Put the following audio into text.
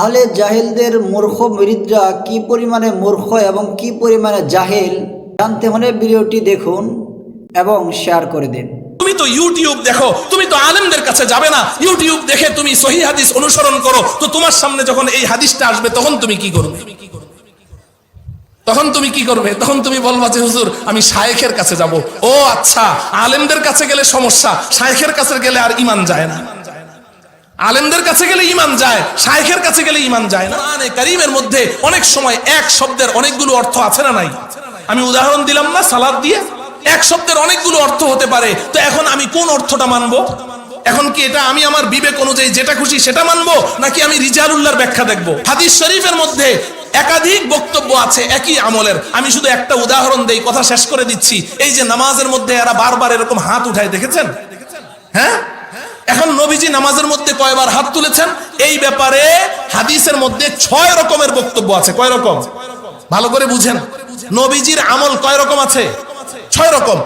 তাহলে জাহিলদের মূর্খ মুরিদরা কি পরিমাণে মূর্খ এবং কি পরিমাণে জাহিল জানতে হলে ভিডিওটি দেখুন এবং শেয়ার করে দিন। তুমি তো ইউটিউব দেখো, তুমি তো আলেমদের কাছে যাবে না। ইউটিউব দেখে তুমি সহিহ হাদিস অনুসরণ করো, তো তোমার সামনে যখন এই হাদিসটা আসবে তখন তুমি কি করবে? তখন তুমি বলবা যে হুজুর আমি শায়েখের কাছে যাব। ও আচ্ছা, আলেমদের কাছে গেলে সমস্যা, শায়েখের কাছে গেলে আর ঈমান যায় না। আলেমদের কাছে গেলে ঈমান যায়, শায়েখের কাছে গেলে ঈমান যায় না। কোরআনে কারীমের মধ্যে অনেক সময় এক শব্দের অনেকগুলো অর্থ আছে না নাই? আমি উদাহরণ দিলাম না সালাত দিয়ে, এক শব্দের অনেকগুলো অর্থ হতে পারে। তো এখন আমি কোন অর্থটা মানবো? এখন কি এটা আমি আমার বিবেক অনুযায়ী যেটা খুশি সেটা মানবো, নাকি আমি রিজালুল্লাহর ব্যাখ্যা দেখবো? হাদিস শরীফের মধ্যে একাধিক বক্তব্য আছে একই আমলের। আমি শুধু একটা উদাহরণ দেই, কথা শেষ করে দিচ্ছি। এই যে নামাজের মধ্যে এরা বারবার এরকম হাত উঠায়, দেখেছেন? হ্যাঁ, এখন নবীজি নামাজের মধ্যে কয়বার হাত তুলেছেন এই ব্যাপারে হাদিসের মধ্যে 6 রকমের বক্তব্য আছে। কয় রকম? ভালো করে বুঝেন, নবীজির আমল কয় রকম আছে? 6 রকম।